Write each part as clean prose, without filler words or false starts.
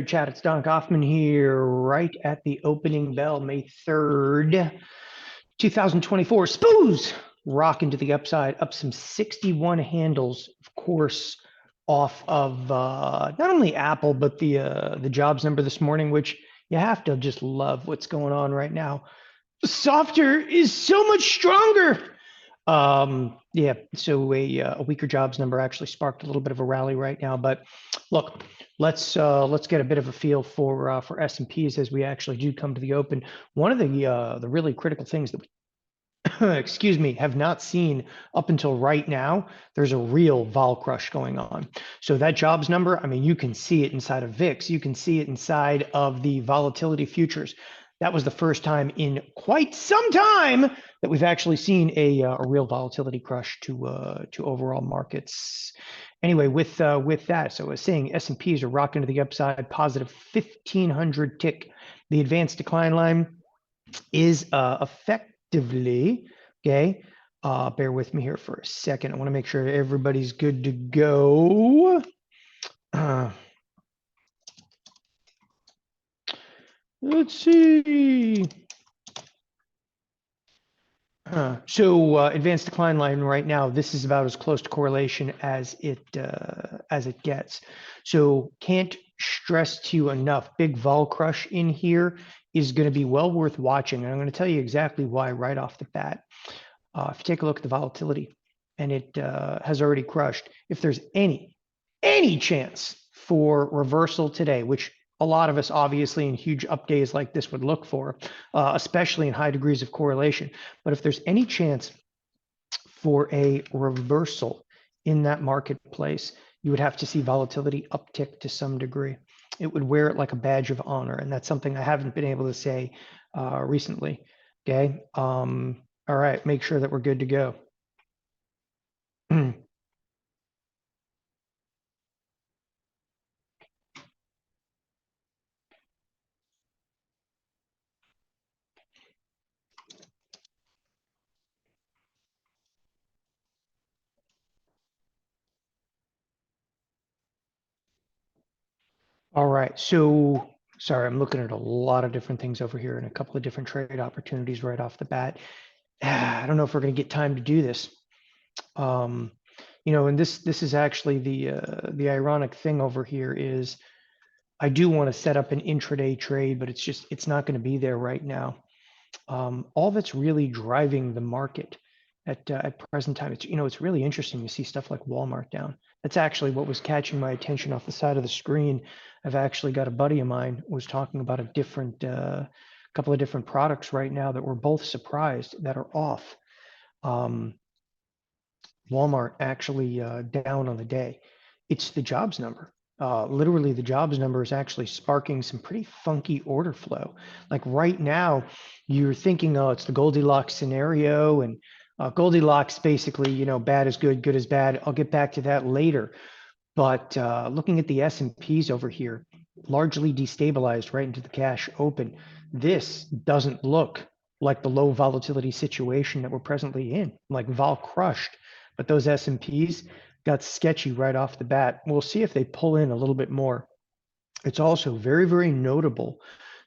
Chat, it's Don Kaufman here, right at the opening bell, May 3rd, 2024. Spoos rocking to the upside, up some 61 handles, of course, off of not only Apple, but the jobs number this morning, which you have to just love what's going on right now. Softer is so much stronger. Yeah, so a weaker jobs number actually sparked a little bit of a rally right now. But look, let's get a bit of a feel for S&Ps as we actually do come to the open. One of the really critical things that we excuse me, have not seen up until right now, there's a real vol crush going on. So that jobs number, I mean, you can see it inside of VIX, you can see it inside of the volatility futures. That was the first time in quite some time that we've actually seen a real volatility crush to overall markets. Anyway, with that, so I was saying S&Ps are rocking to the upside, positive 1,500 tick. The advanced decline line is effectively, okay, bear with me here for a second. I want to make sure everybody's good to go. Let's see. So advanced decline line right now, this is about as close to correlation as it gets. So can't stress to you enough, big vol crush in here is going to be well worth watching. And I'm going to tell you exactly why right off the bat. If you take a look at the volatility, and it has already crushed, if there's any chance for reversal today, which a lot of us obviously in huge up days like this would look for, especially in high degrees of correlation. But if there's any chance for a reversal in that marketplace, you would have to see volatility uptick to some degree. It would wear it like a badge of honor. And that's something I haven't been able to say recently. Okay. All right. Make sure that we're good to go. All right, so sorry, I'm looking at a lot of different things over here and a couple of different trade opportunities right off the bat. I don't know if we're going to get time to do this. And this is actually the ironic thing over here is I do want to set up an intraday trade, but it's not going to be there right now. All that's really driving the market at present time, it's really interesting to see stuff like Walmart down. That's actually what was catching my attention off the side of the screen. I've actually got a buddy of mine who was talking about a couple of different products right now that we're both surprised that are off. Walmart actually down on the day. It's the jobs number. Literally, the jobs number is actually sparking some pretty funky order flow. Like right now, you're thinking, oh, it's the Goldilocks scenario, and Goldilocks basically, bad is good, good is bad. I'll get back to that later. But looking at the S&Ps over here, largely destabilized right into the cash open. This doesn't look like the low volatility situation that we're presently in, like vol crushed. But those S&Ps got sketchy right off the bat. We'll see if they pull in a little bit more. It's also very, very notable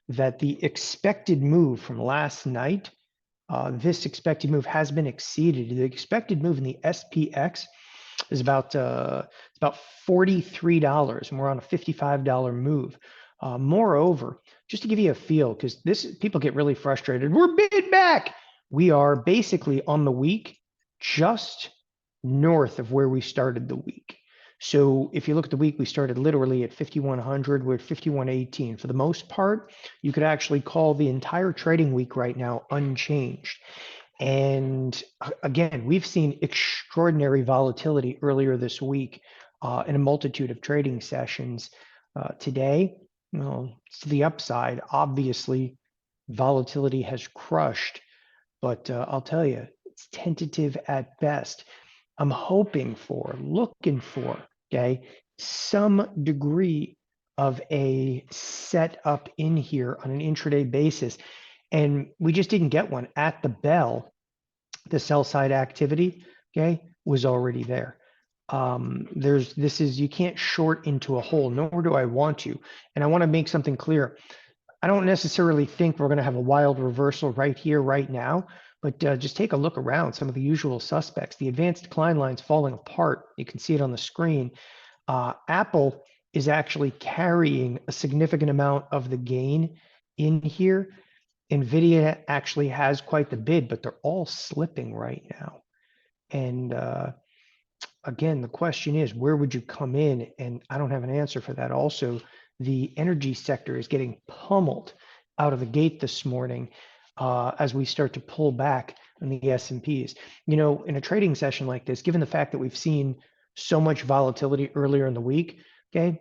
that the expected move from last night, this expected move has been exceeded. The expected move in the SPX is about $43, and we're on a $55 move. Moreover, just to give you a feel, because people get really frustrated. We're bid back. We are basically on the week just north of where we started the week. So if you look at the week, we started literally at 5,100. We're at 5,118. For the most part, you could actually call the entire trading week right now unchanged. And again, we've seen extraordinary volatility earlier this week in a multitude of trading sessions. Today, it's to the upside. Obviously, volatility has crushed, but I'll tell you, it's tentative at best. I'm looking for, okay, some degree of a setup in here on an intraday basis. And we just didn't get one at the bell. The sell side activity, okay, was already there. You can't short into a hole, nor do I want to. And I want to make something clear. I don't necessarily think we're going to have a wild reversal right here, right now, but just take a look around some of the usual suspects. The advanced decline line's falling apart. You can see it on the screen. Apple is actually carrying a significant amount of the gain in here. NVIDIA actually has quite the bid, but they're all slipping right now. And again, the question is, where would you come in? And I don't have an answer for that. Also, the energy sector is getting pummeled out of the gate this morning as we start to pull back on the S&Ps. You know, in a trading session like this, given the fact that we've seen so much volatility earlier in the week, okay,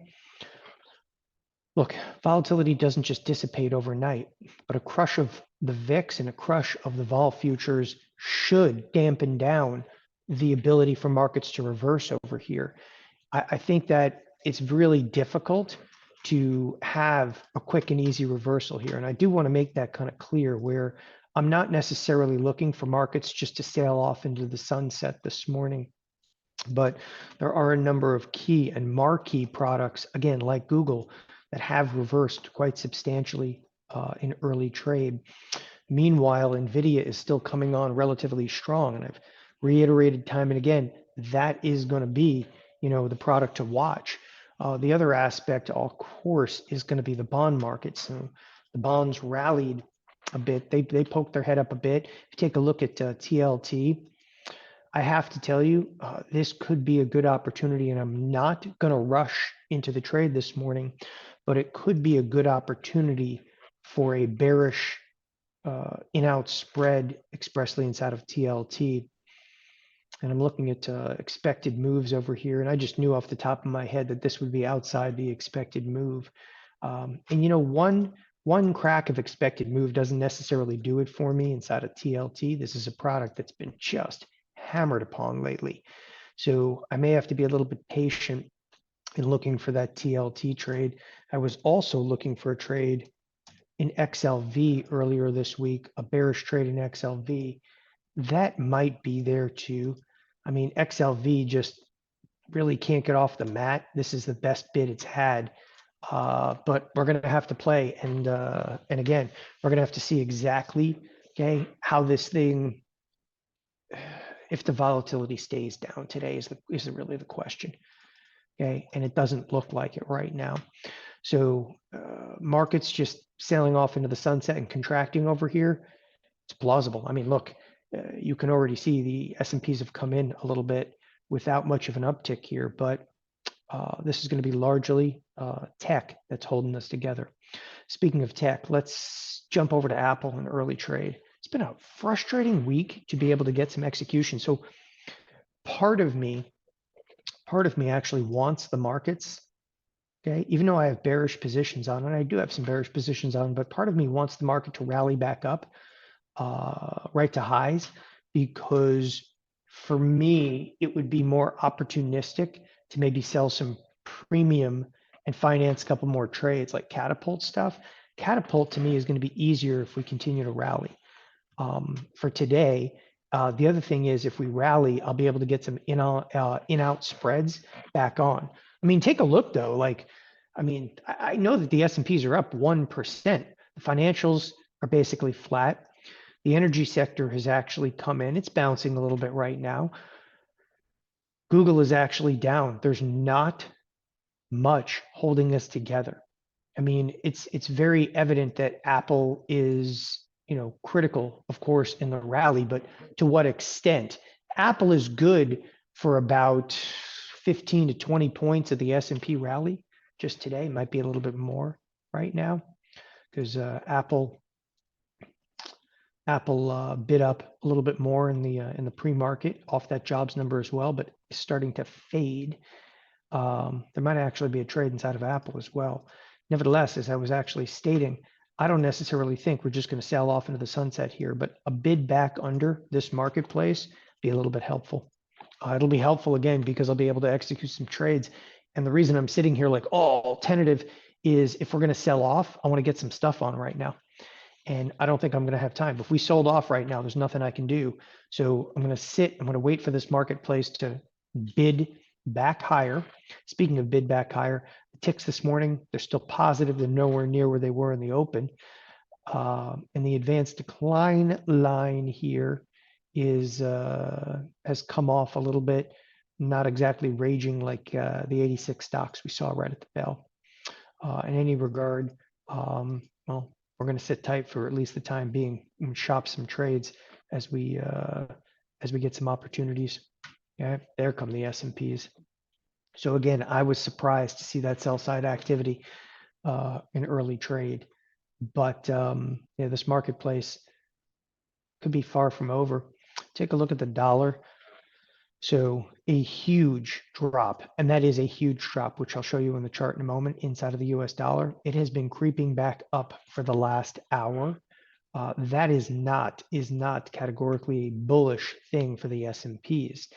look, volatility doesn't just dissipate overnight, but a crush of the VIX and a crush of the vol futures should dampen down the ability for markets to reverse over here. I think that it's really difficult to have a quick and easy reversal here. And I do want to make that kind of clear, where I'm not necessarily looking for markets just to sail off into the sunset this morning. But there are a number of key and marquee products, again, like Google, that have reversed quite substantially in early trade. Meanwhile, NVIDIA is still coming on relatively strong. And I've reiterated time and again, that is going to be, you know, the product to watch. The other aspect, of course, is going to be the bond market. So the bonds rallied a bit. They poked their head up a bit. If you take a look at TLT, I have to tell you, this could be a good opportunity, and I'm not going to rush into the trade this morning, but it could be a good opportunity for a bearish in-out spread expressly inside of TLT. And I'm looking at expected moves over here, and I just knew off the top of my head that this would be outside the expected move. And you know, one crack of expected move doesn't necessarily do it for me inside of TLT. This is a product that's been just hammered upon lately. So I may have to be a little bit patient in looking for that TLT trade. I was also looking for a trade in XLV earlier this week, a bearish trade in XLV. That might be there too. I mean, XLV just really can't get off the mat. This is the best bid it's had. But we're going to have to play. And again, we're going to have to see exactly, okay, how this thing, if the volatility stays down today is really the question. Okay, and it doesn't look like it right now. So markets just sailing off into the sunset and contracting over here, it's plausible. I mean, look, you can already see the S&Ps have come in a little bit without much of an uptick here, but this is going to be largely tech that's holding this together. Speaking of tech, let's jump over to Apple and early trade. It's been a frustrating week to be able to get some execution. So part of me actually wants the markets, okay, even though I have bearish positions on, and I do have some bearish positions on, but part of me wants the market to rally back up right to highs, because for me, it would be more opportunistic to maybe sell some premium and finance a couple more trades like Catapult stuff. Catapult to me is going to be easier if we continue to rally. For today, the other thing is if we rally, I'll be able to get some in-out spreads back on. I mean, take a look though. Like, I mean, I know that the S&Ps are up 1%. The financials are basically flat. The energy sector has actually come in. It's bouncing a little bit right now. Google is actually down. There's not much holding us together. I mean, it's very evident that Apple is, you know, critical, of course, in the rally, but to what extent? Apple is good for about 15 to 20 points of the S&P rally. Just today might be a little bit more right now, because Apple bid up a little bit more in the pre-market off that jobs number as well, but it's starting to fade. There might actually be a trade inside of Apple as well. Nevertheless, as I was actually stating, I don't necessarily think we're just going to sail off into the sunset here, but a bid back under this marketplace be a little bit helpful. It'll be helpful again because I'll be able to execute some trades. And the reason I'm sitting here like, oh, tentative is if we're going to sell off, I want to get some stuff on right now. And I don't think I'm going to have time. If we sold off right now, there's nothing I can do. So I'm going to sit, I'm going to wait for this marketplace to bid back higher. Speaking of bid back higher, the ticks this morning, they're still positive. They're nowhere near where they were in the open. And the advanced decline line here is has come off a little bit, not exactly raging like the 86 stocks we saw right at the bell. In any regard, well, we're going to sit tight for at least the time being and shop some trades as we get some opportunities. Yeah, there come the S&Ps. So again, I was surprised to see that sell side activity in early trade, but yeah, this marketplace could be far from over. Take a look at the dollar. So a huge drop, and that is a huge drop, which I'll show you in the chart in a moment inside of the US dollar. It has been creeping back up for the last hour. That is not categorically a bullish thing for the S&Ps.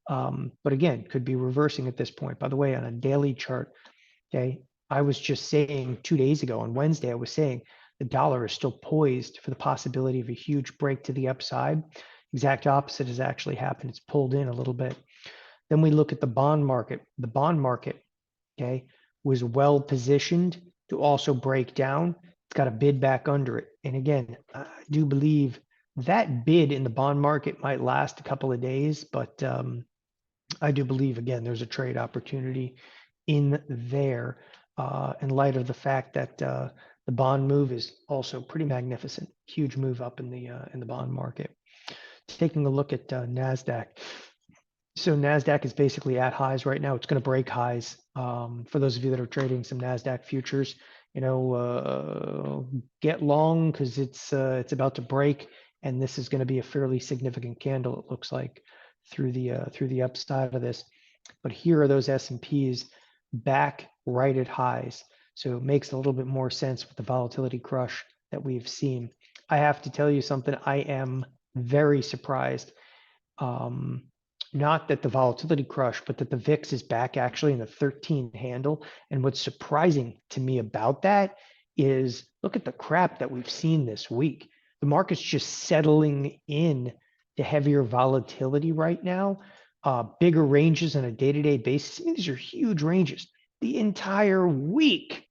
But again, could be reversing at this point. By the way, on a daily chart, okay, I was just saying 2 days ago on Wednesday, I was saying the dollar is still poised for the possibility of a huge break to the upside. Exact opposite has actually happened. It's pulled in a little bit. Then we look at the bond market. The bond market, okay, was well positioned to also break down. It's got a bid back under it. And again, I do believe that bid in the bond market might last a couple of days, but I do believe, again, there's a trade opportunity in there in light of the fact that the bond move is also pretty magnificent. Huge move up in the bond market. Taking a look at Nasdaq. So Nasdaq is basically at highs right now. It's going to break highs. For those of you that are trading some Nasdaq futures, you know, get long because it's about to break, and this is going to be a fairly significant candle. It looks like through the upside of this. But here are those S&Ps back right at highs. So it makes a little bit more sense with the volatility crush that we've seen. I have to tell you something. I am very surprised. Not that the volatility crush, but that the VIX is back actually in the 13 handle. And what's surprising to me about that is look at the crap that we've seen this week. The market's just settling in to heavier volatility right now. Bigger ranges on a day-to-day basis. I mean, these are huge ranges. The entire week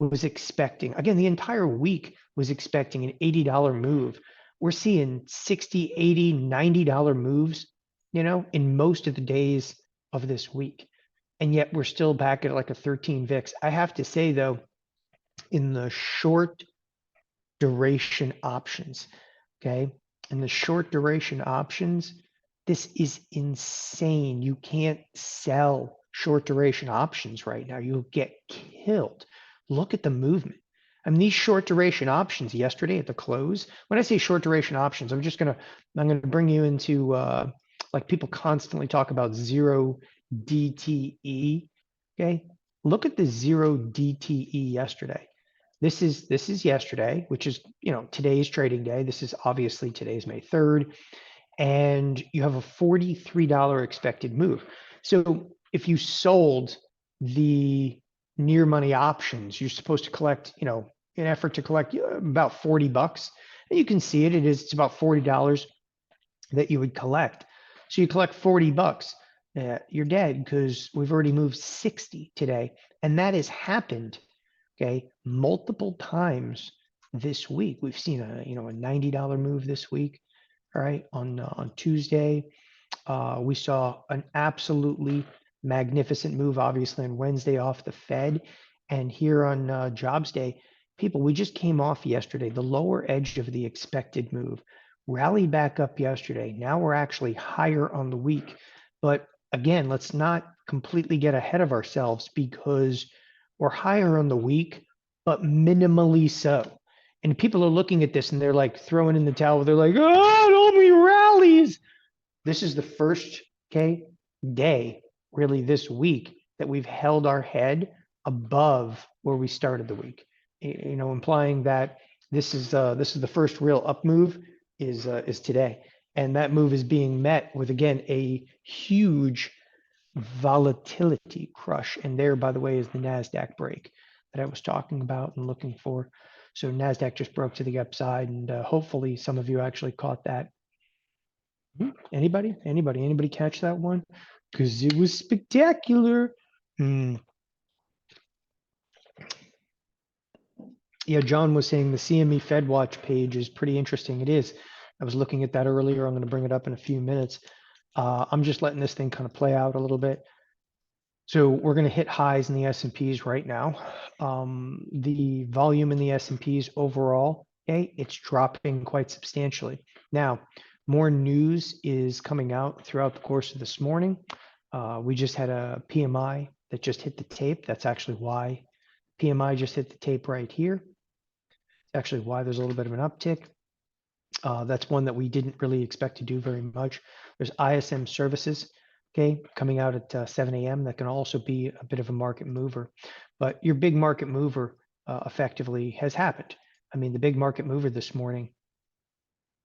was expecting, again, the entire week was expecting an $80 move. We're seeing $60, $80, $90 moves, you know, in most of the days of this week. And yet we're still back at like a 13 VIX. I have to say though, in the short duration options, okay, in the short duration options, this is insane. You can't sell short duration options right now. You'll get killed. Look at the movement. I mean, these short duration options yesterday at the close, when I say short duration options, I'm going to bring you into, like people constantly talk about zero DTE. Okay. Look at the zero DTE yesterday. This is yesterday, which is, you know, today's trading day. This is obviously today's May 3rd. And you have a $43 expected move. So if you sold the near money options, you're supposed to collect, you know, an effort to collect about 40 bucks. And you can see it. It's about $40 that you would collect. So you collect 40 bucks. You're dead because we've already moved 60 today. And that has happened, okay, multiple times this week. We've seen a $90 move this week. All right, on Tuesday, we saw an absolutely magnificent move, obviously on Wednesday off the Fed, and here on Jobs Day, people, we just came off yesterday, the lower edge of the expected move, rallied back up yesterday. Now we're actually higher on the week, but again, let's not completely get ahead of ourselves because we're higher on the week, but minimally so. And people are looking at this and they're like throwing in the towel. They're like, oh, don't be rallies. This is the first day really this week that we've held our head above where we started the week. You know, implying that this is the first real up move is today. And that move is being met with, again, a huge volatility crush. And there, by the way, is the Nasdaq break that I was talking about and looking for. So Nasdaq just broke to the upside, and hopefully some of you actually caught that. Anybody catch that one? because it was spectacular. Yeah, John was saying the CME Fed Watch page is pretty interesting. It is. I was looking at that earlier. I'm going to bring it up in a few minutes. I'm just letting this thing kind of play out a little bit. So we're going to hit highs in the S&Ps right now. The volume in the S&Ps overall, okay, it's dropping quite substantially. Now, more news is coming out throughout the course of this morning. We just had a PMI that just hit the tape. That's actually why PMI just hit the tape right here. It's actually why there's a little bit of an uptick. That's one that we didn't really expect to do very much. There's ISM services, okay, coming out at 7 a.m. That can also be a bit of a market mover. But your big market mover effectively has happened. I mean, the big market mover this morning,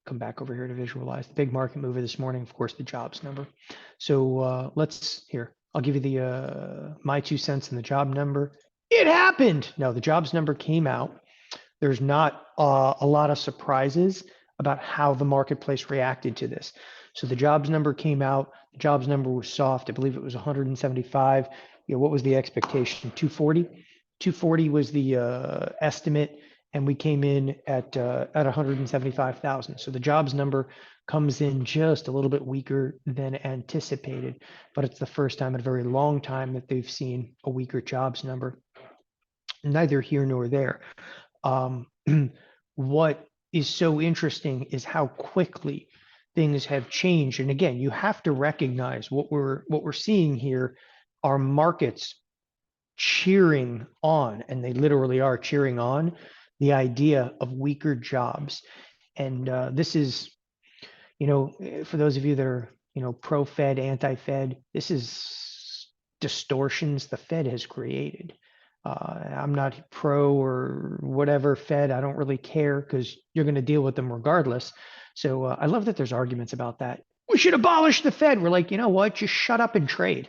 come back over here to visualize. The big market mover this morning, of course, the jobs number. So let's, here, I'll give you the my 2 cents in the job number. It happened. No, the jobs number came out. There's not a lot of surprises about how the marketplace reacted to this. So the jobs number came out. The jobs number was soft. I believe it was 175. You know, what was the expectation? 240. 240 was the estimate, and we came in at 175,000. So the jobs number comes in just a little bit weaker than anticipated, but it's the first time in a very long time that they've seen a weaker jobs number. Neither here nor there. What is so interesting is how quickly things have changed. And again, you have to recognize what we're seeing here are markets cheering on, and they literally are cheering on the idea of weaker jobs. And this is, you know, for those of you that are, you know, pro-Fed, anti-Fed, this is distortions the Fed has created. I'm not pro or whatever Fed. I don't really care because you're going to deal with them regardless. So I love that there's arguments about that. We should abolish the Fed. We're like, you know what? Just shut up and trade.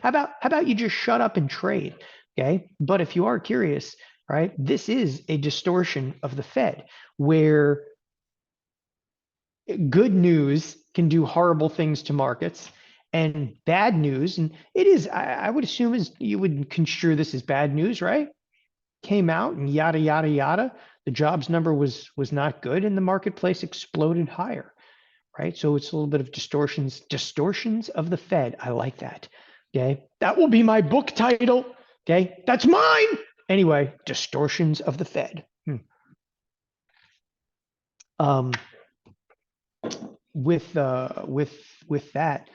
How about you just shut up and trade? Okay. But if you are curious, right, this is a distortion of the Fed where good news can do horrible things to markets, and bad news, and it is, I would assume, is you would construe this as bad news, right? Came out and yada yada yada. The jobs number was not good, and the marketplace exploded higher, right? So it's a little bit of distortions of the Fed. I like that. Okay, that will be my book title. Okay, that's mine. Anyway, distortions of the Fed. With that,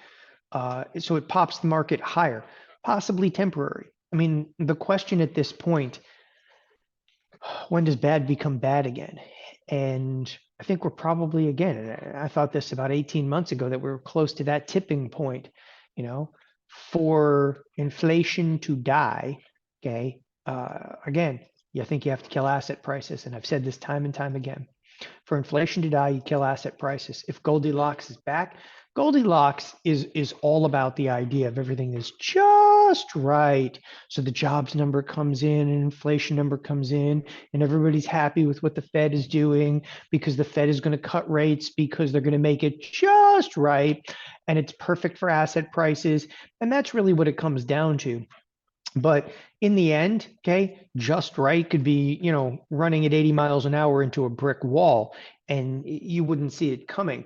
so it pops the market higher, possibly temporary. I mean, the question at this point, when does bad become bad again? And I think we're probably, again, and I thought this about 18 months ago, that we were close to that tipping point, you know, for inflation to die. Okay. Again, you think you have to kill asset prices. And I've said this time and time again. For inflation to die, you kill asset prices. If Goldilocks is back, Goldilocks is all about the idea of everything is just right. So the jobs number comes in and inflation number comes in, and everybody's happy with what the Fed is doing because the Fed is going to cut rates because they're going to make it just right. And it's perfect for asset prices. And that's really what it comes down to. But in the end, okay, just right could be, you know, running at 80 miles an hour into a brick wall, and you wouldn't see it coming.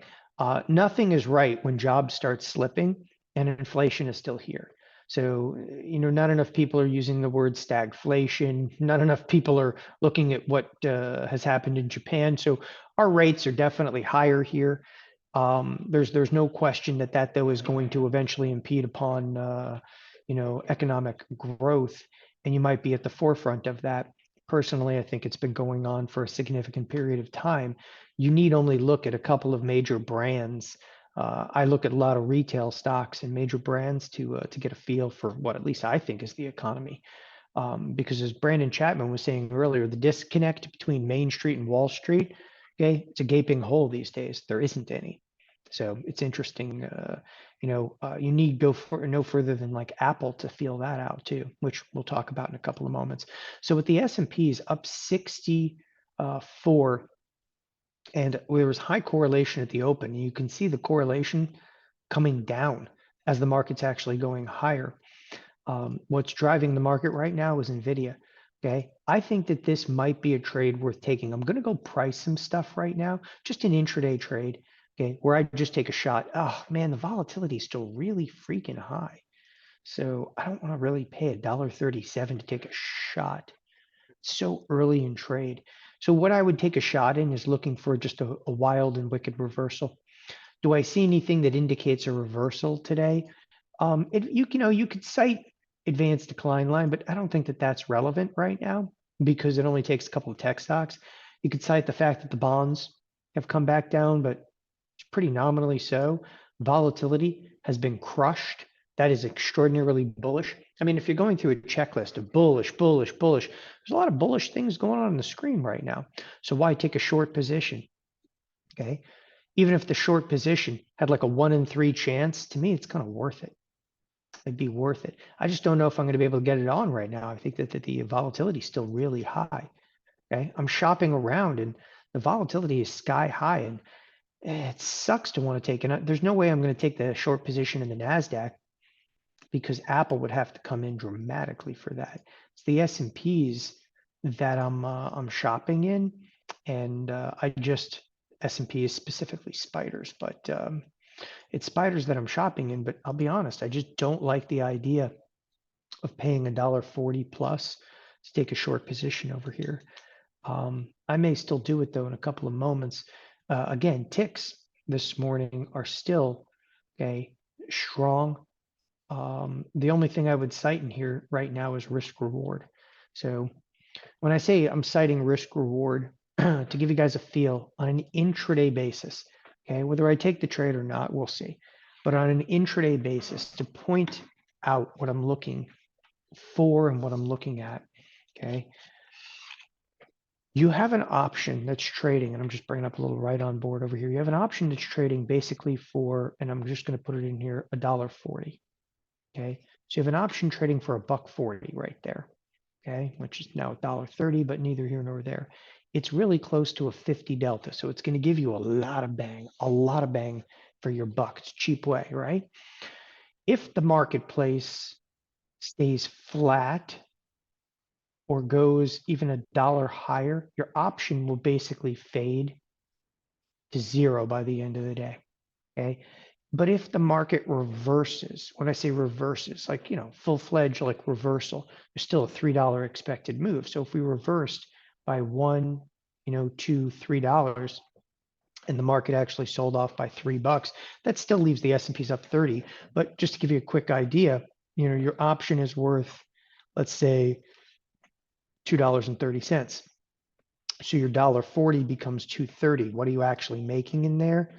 Nothing is right when jobs start slipping and inflation is still here. So, you know, not enough people are using the word stagflation. Not enough people are looking at what has happened in Japan. So our rates are definitely higher here. There's no question that though is going to eventually impede upon you know, economic growth, and you might be at the forefront of that. Personally, I think it's been going on for a significant period of time. You need only look at a couple of major brands. I look at a lot of retail stocks and major brands to get a feel for what at least I think is the economy. Because as Brandon Chapman was saying earlier, the disconnect between Main Street and Wall Street, okay, it's a gaping hole these days. There isn't any. So it's interesting. You know, you need go for no further than like Apple to feel that out too, which we'll talk about in a couple of moments. So with the S&Ps up 64, and there was high correlation at the open. You can see the correlation coming down. as the market's actually going higher. What's driving the market right now is NVIDIA. Okay. I think that this might be a trade worth taking. I'm going to go price some stuff right now, just an intraday trade. Okay. Where I just take a shot. Oh man, the volatility is still really freaking high. So I don't want to really pay $1.37 to take a shot. It's so early in trade. So what I would take a shot in is looking for just a wild and wicked reversal. Do I see anything that indicates a reversal today? You could cite advanced decline line, but I don't think that that's relevant right now because it only takes a couple of tech stocks. You could cite the fact that the bonds have come back down, but it's pretty nominally so. Volatility has been crushed. That is extraordinarily bullish. I mean, if you're going through a checklist of bullish, bullish, bullish, there's a lot of bullish things going on the screen right now. So why take a short position? Okay. Even if the short position had like a 1 in 3 chance, to me, it's kind of worth it. It'd be worth it. I just don't know if I'm going to be able to get it on right now. I think that the volatility is still really high. Okay. I'm shopping around and the volatility is sky high and it sucks to want to take it. There's no way I'm going to take the short position in the Nasdaq because Apple would have to come in dramatically for that. It's the S&Ps that I'm shopping in, and S&P is specifically spiders, but it's spiders that I'm shopping in. But I'll be honest, I just don't like the idea of paying $1.40 plus to take a short position over here. I may still do it though in a couple of moments. Again, ticks this morning are still strong. The only thing I would cite in here right now is risk reward. So when I say I'm citing risk reward to give you guys a feel on an intraday basis, okay, whether I take the trade or not, we'll see. But on an intraday basis, to point out what I'm looking for and what I'm looking at, okay, you have an option that's trading, and I'm just bringing up a little right on board over here. You have an option that's trading basically for, and I'm just going to put it in here, $1.40. Okay, so you have an option trading for $1.40 right there. Okay, which is now $1.30, but neither here nor there. It's really close to a 50 delta, so it's going to give you a lot of bang for your buck. It's a cheap way, right? If the marketplace stays flat or goes even $1 higher, your option will basically fade to zero by the end of the day. Okay. But if the market reverses, when I say reverses, like, full-fledged like reversal, there's still a $3 expected move. So if we reversed by $1, $2, $3, and the market actually sold off by $3, that still leaves the S&Ps up 30. But just to give you a quick idea, your option is worth, let's say, $2.30. So your $1.40 becomes $2.30. What are you actually making in there?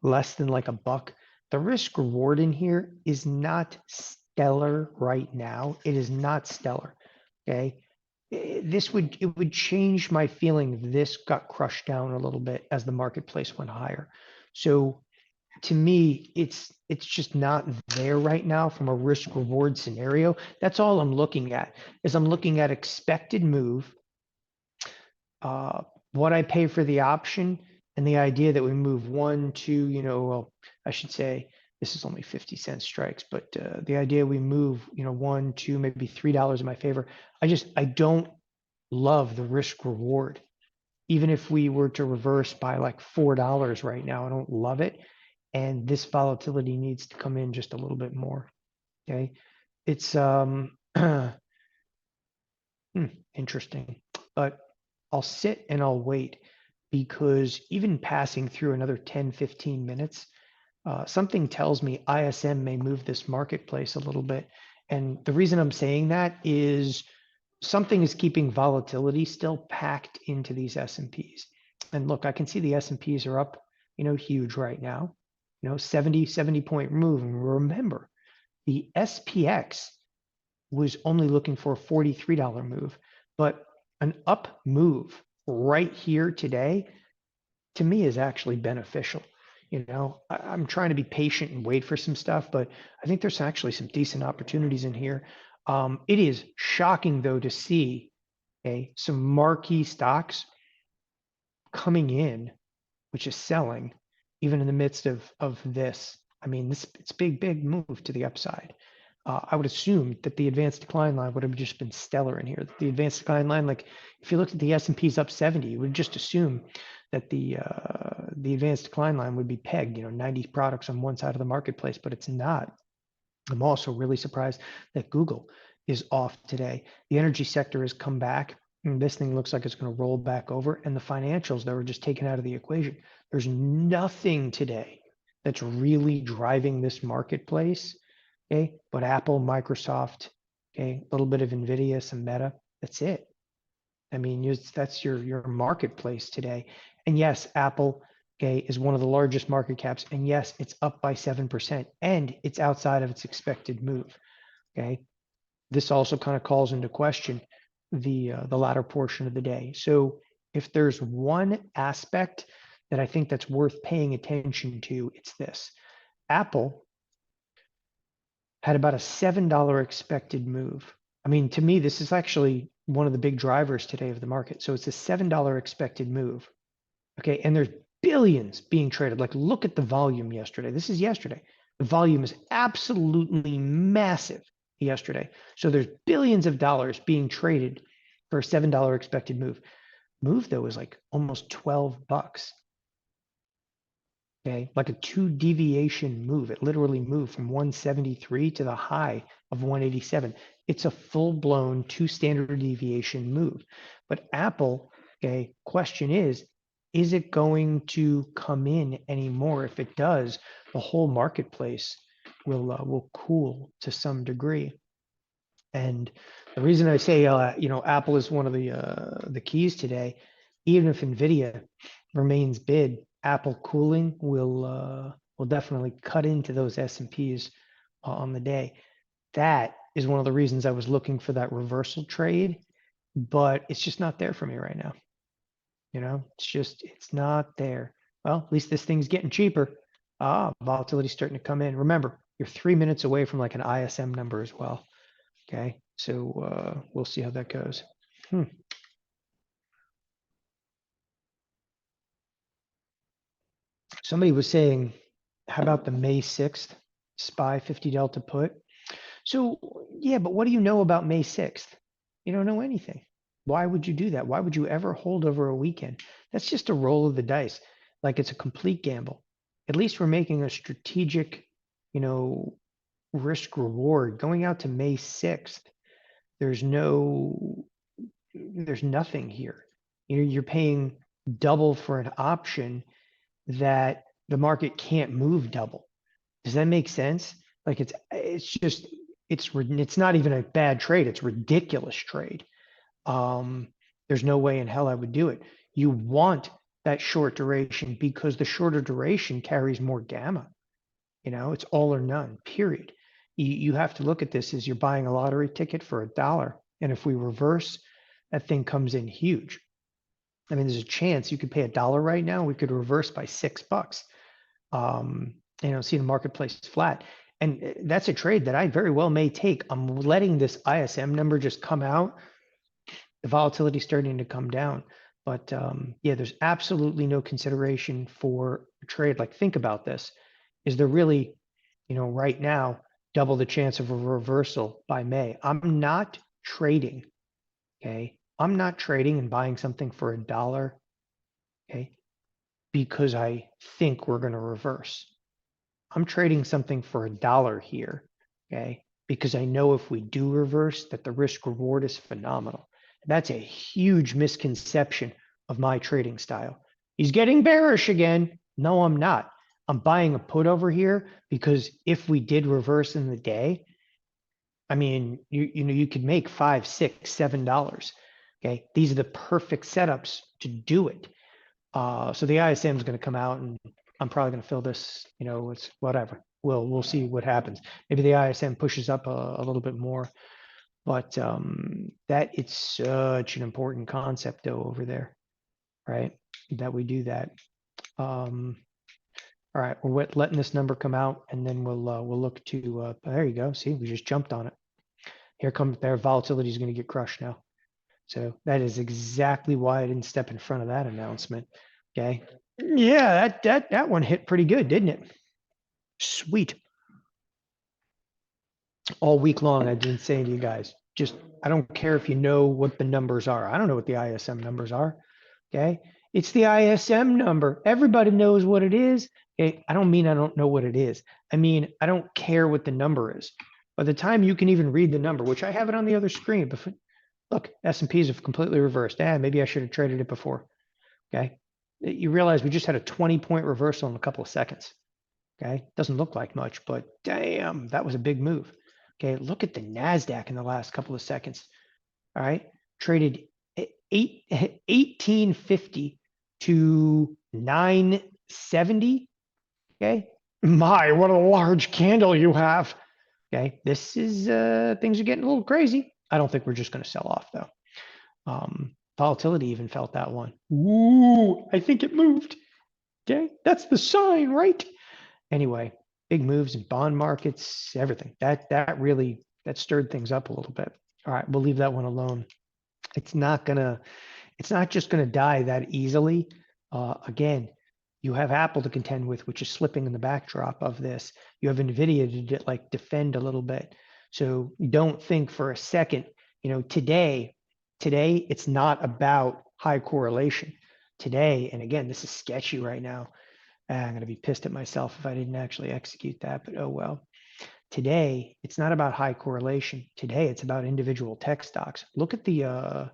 Less than like $1. The risk reward in here is not stellar right now. It is not stellar. Okay. It would change my feeling if this got crushed down a little bit as the marketplace went higher. So to me, it's just not there right now from a risk reward scenario. That's all I'm looking at is I'm looking at expected move, what I pay for the option, and the idea that we move 1, 2, well, I should say this is only 50-cent strikes, but the idea we move, 1, 2, maybe $3 in my favor. I don't love the risk reward. Even if we were to reverse by like $4 right now, I don't love it. And this volatility needs to come in just a little bit more. Okay. It's interesting, but I'll sit and I'll wait because even passing through another 10, 15 minutes, something tells me ISM may move this marketplace a little bit. And the reason I'm saying that is something is keeping volatility still packed into these S&Ps. And look, I can see the S&Ps are up, huge right now, 70 point move. And remember, the SPX was only looking for a $43 move, but an up move right here today, to me, is actually beneficial. I'm trying to be patient and wait for some stuff, but I think there's actually some decent opportunities in here. It is shocking, though, to see some marquee stocks coming in, which is selling, even in the midst of this. I mean, it's big move to the upside. I would assume that the advanced decline line would have just been stellar in here. The advanced decline line, like if you looked at the S&P's up 70, you would just assume that the advanced decline line would be pegged, 90 products on one side of the marketplace, but it's not. I'm also really surprised that Google is off today. The energy sector has come back. And this thing looks like it's going to roll back over, and the financials that were just taken out of the equation. There's nothing today that's really driving this marketplace. Okay, but Apple, Microsoft, okay, a little bit of Nvidia, some Meta. That's it. I mean, that's your marketplace today. And yes, Apple, okay, is one of the largest market caps. And yes, it's up by 7%, and it's outside of its expected move. Okay, this also kind of calls into question the latter portion of the day. So if there's one aspect that I think that's worth paying attention to, it's this. Apple had about a $7 expected move. I mean, to me, this is actually one of the big drivers today of the market. So it's a $7 expected move. Okay, and there's billions being traded. Like, look at the volume yesterday. This is yesterday. The volume is absolutely massive yesterday. So there's billions of dollars being traded for a $7 expected move. Move though is like almost 12 bucks. Okay, like a 2 deviation move. It literally moved from 173 to the high of 187. It's a full-blown 2 standard deviation move. But Apple, okay, question is it going to come in anymore? If it does, the whole marketplace will cool to some degree. And the reason I say Apple is one of the keys today, even if Nvidia remains bid, Apple cooling will definitely cut into those S&Ps on the day. That is one of the reasons I was looking for that reversal trade, but it's just not there for me right now. It's not there. Well, at least this thing's getting cheaper. Volatility's starting to come in. Remember, you're 3 minutes away from like an ISM number as well. Okay, so we'll see how that goes. Somebody was saying, how about the May 6th SPY 50 Delta put? So yeah, but what do you know about May 6th? You don't know anything. Why would you do that? Why would you ever hold over a weekend? That's just a roll of the dice. Like, it's a complete gamble. At least we're making a strategic, risk reward going out to May 6th. There's nothing here. You're paying double for an option that the market can't move double. Does that make sense? Like, it's not even a bad trade. It's a ridiculous trade. There's no way in hell I would do it. You want that short duration because the shorter duration carries more gamma. It's all or none, period. You have to look at this as you're buying a lottery ticket for $1. And if we reverse, that thing comes in huge. I mean, there's a chance you could pay $1 right now. We could reverse by $6. See the marketplace flat. And that's a trade that I very well may take. I'm letting this ISM number just come out. The volatility starting to come down. But yeah, there's absolutely no consideration for a trade. Like, think about this. Is there really, right now, double the chance of a reversal by May? I'm not trading, okay? I'm not trading and buying something for $1, okay, because I think we're going to reverse. I'm trading something for $1 here, okay, because I know if we do reverse, that the risk reward is phenomenal. That's a huge misconception of my trading style. He's getting bearish again. No, I'm not. I'm buying a put over here because if we did reverse in the day, I mean, you could make $5, $6, $7. Okay, these are the perfect setups to do it. So the ISM is going to come out, and I'm probably going to fill this. It's whatever. We'll see what happens. Maybe the ISM pushes up a little bit more, but that it's such an important concept though over there, right? That we do that. All right, we're letting this number come out, and then we'll look to. There you go. See, we just jumped on it. Here comes their volatility is going to get crushed now. So that is exactly why I didn't step in front of that announcement. Okay. Yeah, that one hit pretty good, didn't it? Sweet. All week long, I've been saying to you guys, just, I don't care if you know what the numbers are. I don't know what the ISM numbers are. Okay. It's the ISM number. Everybody knows what it is. Okay. I don't mean I don't know what it is. I mean, I don't care what the number is. By the time you can even read the number, which I have it on the other screen, but look, S&Ps have completely reversed. Maybe I should have traded it before. Okay. You realize we just had a 20-point reversal in a couple of seconds. Okay. Doesn't look like much, but damn, that was a big move. Okay. Look at the Nasdaq in the last couple of seconds. All right. Traded 1850 to 970. Okay. My, what a large candle you have. Okay. This is, things are getting a little crazy. I don't think we're just going to sell off though. Volatility even felt that one. Ooh, I think it moved. Okay. That's the sign, right? Anyway, big moves in bond markets, everything. That really, that stirred things up a little bit. All right. We'll leave that one alone. It's not just gonna die that easily. Again, you have Apple to contend with, which is slipping in the backdrop of this. You have Nvidia to like defend a little bit. So don't think for a second, today it's not about high correlation. Today, and again, this is sketchy right now. I'm gonna be pissed at myself if I didn't actually execute that, but oh well. Today, it's not about high correlation. Today, it's about individual tech stocks. Look at the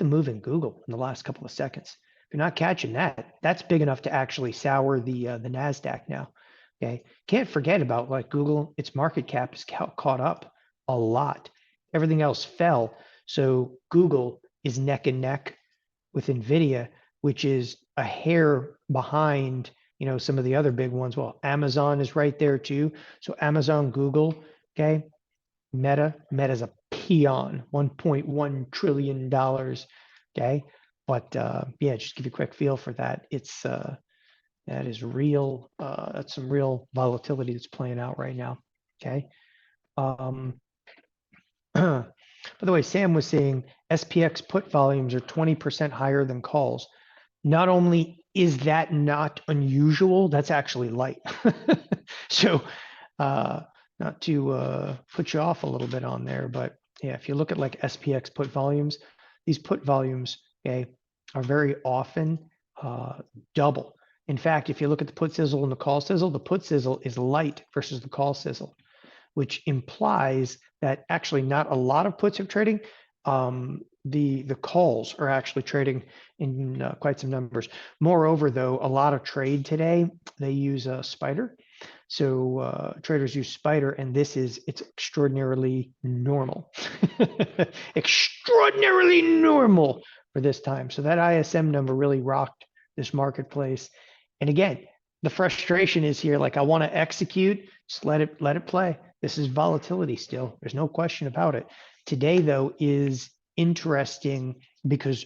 move in Google in the last couple of seconds. If you're not catching that, that's big enough to actually sour the Nasdaq now. Okay, can't forget about like Google. Its market cap is caught up a lot. Everything else fell, so Google is neck and neck with Nvidia, which is a hair behind some of the other big ones. Well, Amazon is right there too. So Amazon, Google, okay. Meta's a peon, $1.1 trillion. Okay. But yeah, just give you a quick feel for that. It's that is real, that's some real volatility that's playing out right now. Okay. By the way, Sam was saying SPX put volumes are 20% higher than calls. Not only is that not unusual, that's actually light. So not to put you off a little bit on there, but yeah, if you look at like SPX put volumes, these put volumes, okay, are very often double. In fact, if you look at the put sizzle and the call sizzle, the put sizzle is light versus the call sizzle, which implies that actually not a lot of puts are trading. The calls are actually trading in quite some numbers. Moreover, though, a lot of trade today, they use a spider. So traders use spider, and it's extraordinarily normal. Extraordinarily normal for this time. So that ISM number really rocked this marketplace. And again, the frustration is here, like I want to execute, just let it play. This is volatility still. There's no question about it. Today, though, is interesting because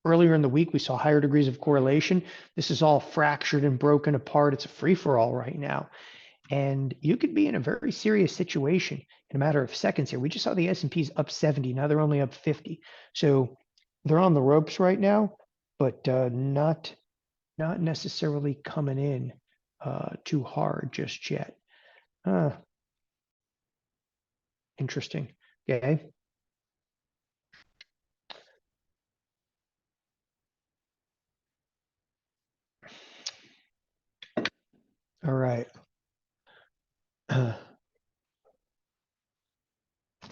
earlier in the week, we saw higher degrees of correlation. This is all fractured and broken apart. It's a free-for-all right now. And you could be in a very serious situation in a matter of seconds here. We just saw the S&Ps up 70. Now they're only up 50. So they're on the ropes right now, but not necessarily coming in too hard just yet. Interesting. Okay. All right.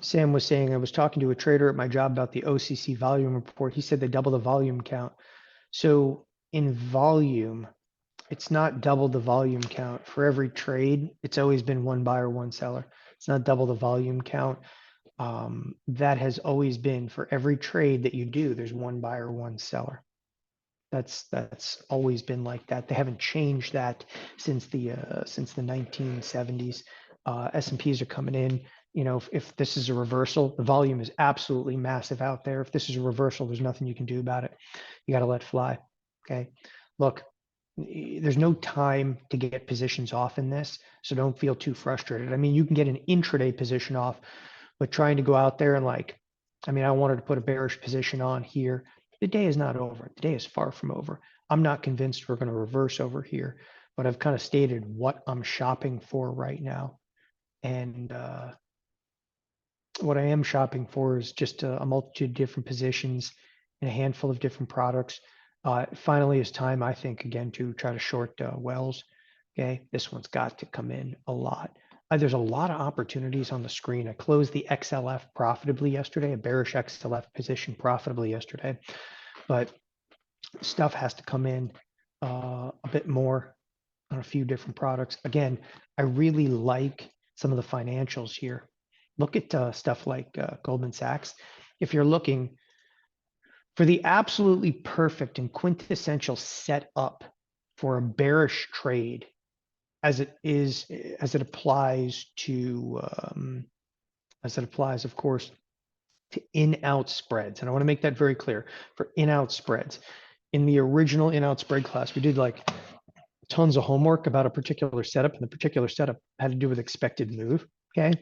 Sam was saying, I was talking to a trader at my job about the OCC volume report. He said they double the volume count. So in volume, it's not double the volume count. For every trade, it's always been one buyer, one seller. It's not double the volume count. That has always been for every trade that you do, there's one buyer, one seller. That's always been like that. They haven't changed that since the 1970s. S&Ps are coming in. If this is a reversal, the volume is absolutely massive out there. If this is a reversal, there's nothing you can do about it. You got to let fly. Okay. Look, there's no time to get positions off in this, so don't feel too frustrated. I mean, you can get an intraday position off, but trying to go out there and I wanted to put a bearish position on here. The day is not over. The day is far from over. I'm not convinced we're going to reverse over here, but I've kind of stated what I'm shopping for right now. And what I am shopping for is just a multitude of different positions in a handful of different products. Finally, it's time, I think, again, to try to short Wells. Okay, this one's got to come in a lot. There's a lot of opportunities on the screen. I closed the XLF profitably yesterday, a bearish XLF position profitably yesterday, but stuff has to come in a bit more on a few different products. Again, I really like some of the financials here. Look at stuff like Goldman Sachs. If you're looking for the absolutely perfect and quintessential setup for a bearish trade, as it applies, of course, to in-out spreads. And I want to make that very clear for in-out spreads. In the original in-out spread class, we did like tons of homework about a particular setup, and the particular setup had to do with expected move. Okay.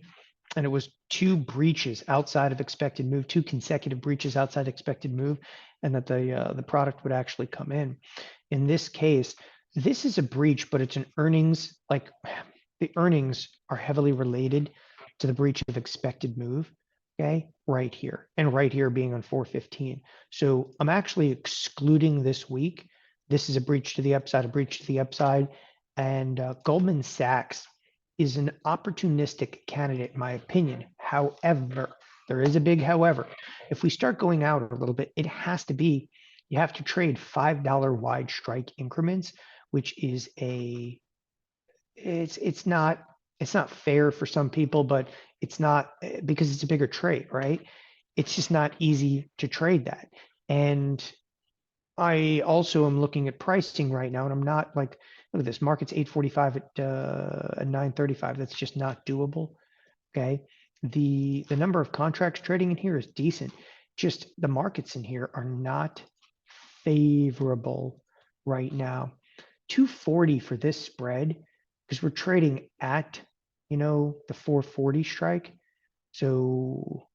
And it was two breaches outside of expected move, two consecutive breaches outside expected move, and that the product would actually come in. In this case, this is a breach, but it's an earnings, like the earnings are heavily related to the breach of expected move. Okay, right here, and right here being on 415. So I'm actually excluding this week. This is a breach to the upside, a breach to the upside, and Goldman Sachs is an opportunistic candidate, in my opinion. However, there is a big however. If we start going out a little bit, it has to be, you have to trade $5 wide strike increments, which is it's not fair for some people, but it's not, because it's a bigger trade, right? It's just not easy to trade that. And I also am looking at pricing right now, and I'm not like, look at this, market's 845 at 935. That's just not doable. Okay. The number of contracts trading in here is decent. Just the markets in here are not favorable right now. 240 for this spread, because we're trading at, the 440 strike. So I'm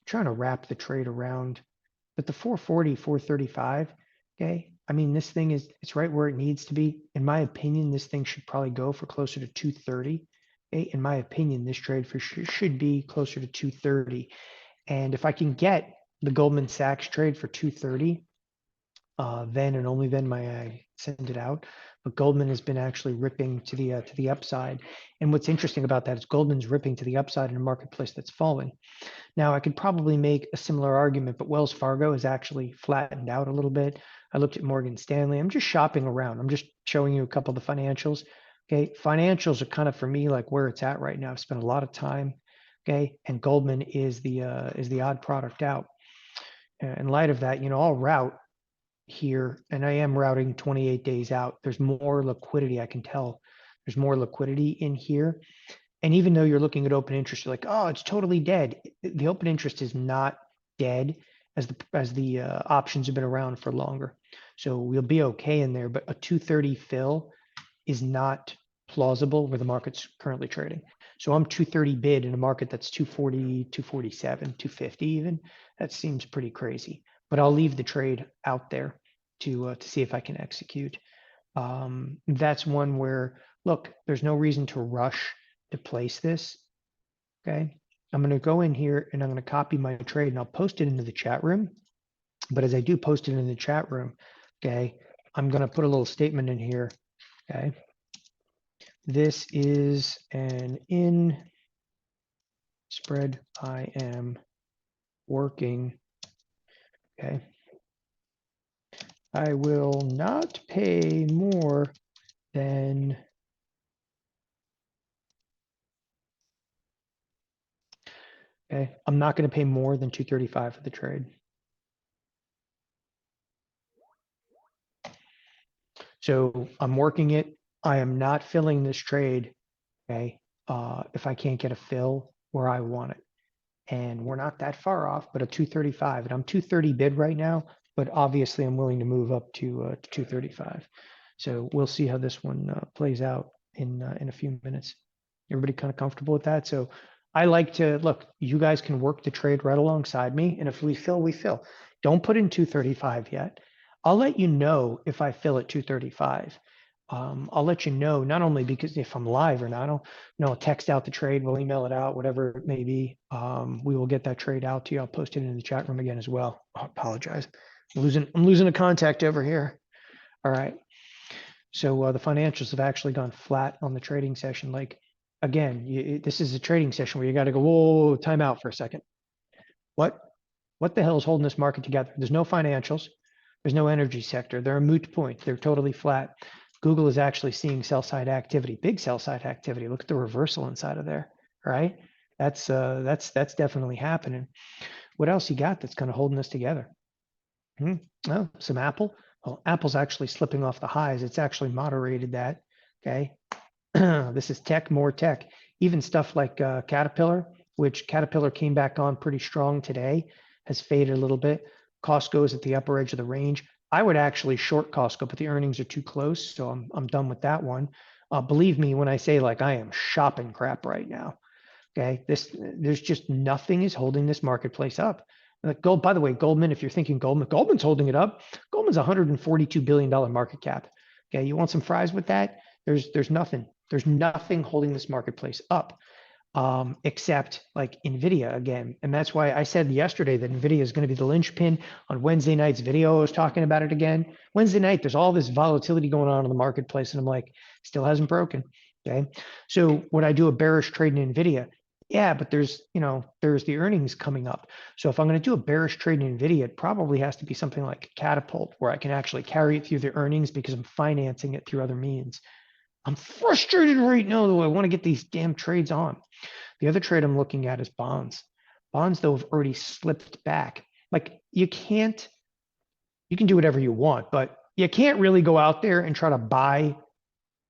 trying to wrap the trade around, but the 440, 435, okay. I mean, this thing it's right where it needs to be. In my opinion, this thing should probably go for closer to 230. Okay? In my opinion, this trade for sure should be closer to 230. And if I can get the Goldman Sachs trade for 230, then and only then may I send it out. But Goldman has been actually ripping to the upside. And what's interesting about that is Goldman's ripping to the upside in a marketplace that's falling. Now, I could probably make a similar argument, but Wells Fargo is actually flattened out a little bit. I looked at Morgan Stanley. I'm just shopping around. I'm just showing you a couple of the financials. Okay, financials are kind of, for me, like where it's at right now. I've spent a lot of time. Okay, and Goldman is the odd product out. In light of that, I'll route here, and I am routing 28 days out. There's more liquidity. I can tell there's more liquidity in here. And even though you're looking at open interest, you're like, oh, it's totally dead. The open interest is not dead, as the options have been around for longer. So we'll be okay in there, but a 230 fill is not plausible where the market's currently trading. So I'm 230 bid in a market that's 240, 247, 250 even. That seems pretty crazy, but I'll leave the trade out there to see if I can execute. That's one where, look, there's no reason to rush to place this. Okay, I'm going to go in here and I'm going to copy my trade and I'll post it into the chat room. But as I do post it in the chat room, okay, I'm going to put a little statement in here. Okay, this is an in spread I am working. Okay, I will not pay more than okay. I'm not going to pay more than 235 for the trade. So I'm working it. I am not filling this trade. Okay, if I can't get a fill where I want it, and we're not that far off, but a 235, and I'm 230 bid right now. But obviously, I'm willing to move up to 235. So we'll see how this one plays out in a few minutes. Everybody kind of comfortable with that? So I like to look. You guys can work the trade right alongside me, and if we fill, we fill. Don't put in 235 yet. I'll let you know if I fill at 235. I'll let you know, not only because if I'm live or not, I'll text out the trade, we'll email it out, whatever it may be. We will get that trade out to you. I'll post it in the chat room again as well. I apologize. I'm losing a contact over here. All right. So the financials have actually gone flat on the trading session. Like, again, this is a trading session where you got to go, whoa, time out for a second. What the hell is holding this market together? There's no financials. There's no energy sector. They're a moot point. They're totally flat. Google is actually seeing sell side activity, big sell side activity. Look at the reversal inside of there, right? That's definitely happening. What else you got that's kind of holding us together? Oh, some Apple. Well, Apple's actually slipping off the highs. It's actually moderated that. Okay. This is tech, more tech. Even stuff like Caterpillar, which Caterpillar came back on pretty strong today, has faded a little bit. Costco is at the upper edge of the range. I would actually short Costco, but the earnings are too close, so I'm done with that one. Believe me when I say, like, I am shopping crap right now. Okay, there's just nothing is holding this marketplace up. Like gold, by the way, Goldman, if you're thinking Goldman's holding it up. Goldman's a $142 billion market cap. Okay, you want some fries with that? There's nothing. There's nothing holding this marketplace up. Except like Nvidia again. And that's why I said yesterday that Nvidia is going to be the linchpin on Wednesday night's video. I was talking about it again. Wednesday night, there's all this volatility going on in the marketplace. And I'm like, still hasn't broken. Okay. So would I do a bearish trade in Nvidia? Yeah, but there's the earnings coming up. So if I'm going to do a bearish trade in Nvidia, it probably has to be something like Catapult, where I can actually carry it through the earnings because I'm financing it through other means. I'm frustrated right now, though. I want to get these damn trades on. The other trade I'm looking at is bonds. Bonds, though, have already slipped back. Like you can do whatever you want, but you can't really go out there and try to buy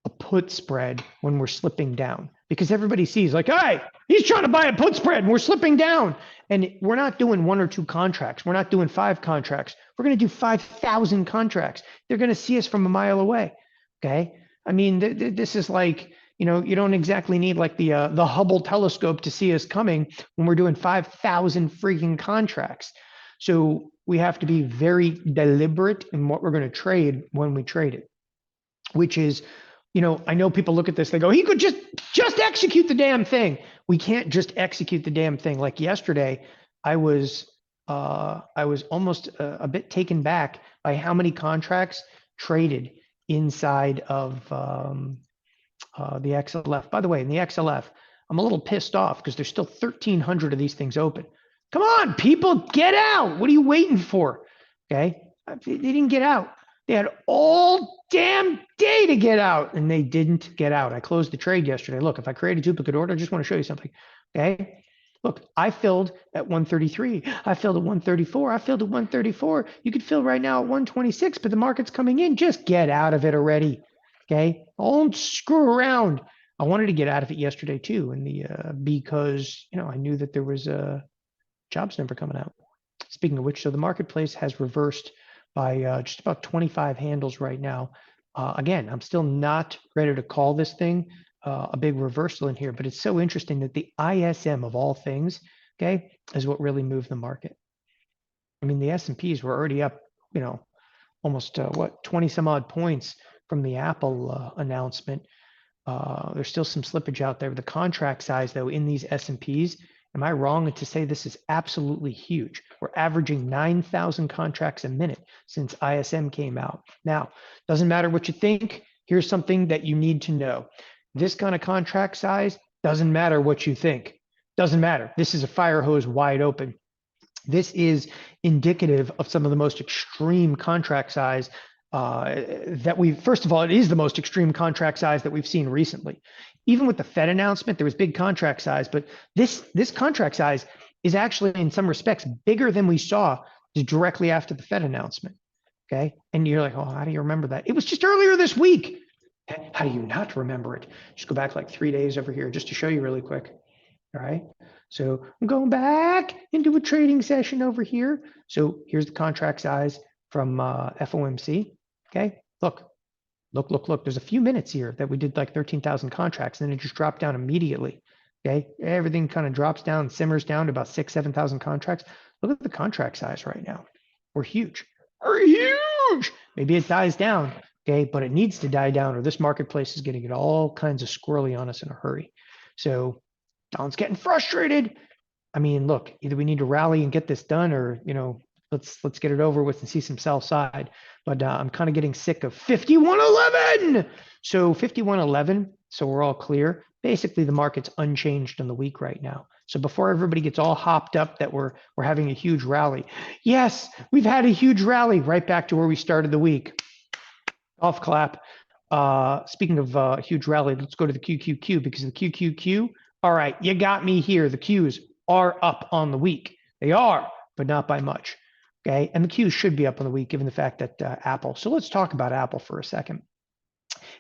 a put spread when we're slipping down, because everybody sees like, hey, he's trying to buy a put spread and we're slipping down. And we're not doing 1 or 2 contracts. We're not doing 5 contracts. We're going to do 5,000 contracts. They're going to see us from a mile away. Okay. I mean, this is like, you don't exactly need like the Hubble telescope to see us coming when we're doing 5,000 freaking contracts. So we have to be very deliberate in what we're going to trade when we trade it, which is, I know people look at this, they go, he could just execute the damn thing. We can't just execute the damn thing. Like yesterday, I was almost a bit taken back by how many contracts traded inside of the XLF. By the way, in the XLF, I'm a little pissed off because there's still 1,300 of these things open. Come on, people, get out. What are you waiting for? Okay, they didn't get out. They had all damn day to get out, and they didn't get out. I closed the trade yesterday. Look, if I create a duplicate order, I just want to show you something. Okay, look, I filled at 133. I filled at 134. I filled at 134. You could fill right now at 126, but the market's coming in. Just get out of it already. Okay, don't screw around. I wanted to get out of it yesterday too, because I knew that there was a jobs number coming out. Speaking of which, so the marketplace has reversed by just about 25 handles right now. Again, I'm still not ready to call this thing a big reversal in here, but it's so interesting that the ISM of all things, okay, is what really moved the market. I mean, the S&Ps were already up, almost 20 some odd points from the Apple announcement. There's still some slippage out there. The contract size, though, in these S&Ps, am I wrong to say this is absolutely huge? We're averaging 9,000 contracts a minute since ISM came out. Now, doesn't matter what you think. Here's something that you need to know. This kind of contract size doesn't matter what you think. Doesn't matter. This is a fire hose wide open. This is indicative of some of the most extreme contract size that first of all, it is the most extreme contract size that we've seen recently. Even with the Fed announcement, there was big contract size, but this contract size is actually in some respects bigger than we saw directly after the Fed announcement. Okay. And you're like, oh, how do you remember that? It was just earlier this week. How do you not remember it? Just go back like 3 days over here just to show you really quick. All right. So I'm going back into a trading session over here. So here's the contract size from FOMC. Okay. Look. There's a few minutes here that we did like 13,000 contracts, and then it just dropped down immediately. Okay. Everything kind of drops down, simmers down to about 6,000, 7,000 contracts. Look at the contract size right now. We're huge. We're huge. Maybe it dies down. Okay, but it needs to die down or this marketplace is going to get all kinds of squirrely on us in a hurry. So Don's getting frustrated. I mean, look, either we need to rally and get this done, or let's get it over with and see some sell side. But I'm kind of getting sick of 51.11. So 51.11. So we're all clear. Basically, the market's unchanged on the week right now. So before everybody gets all hopped up that we're having a huge rally, yes, we've had a huge rally right back to where we started the week. Golf clap. Speaking of huge rally, let's go to the QQQ because the QQQ. All right, you got me here. The Qs are up on the week. They are, but not by much. Okay, and the Qs should be up on the week given the fact that Apple. So let's talk about Apple for a second.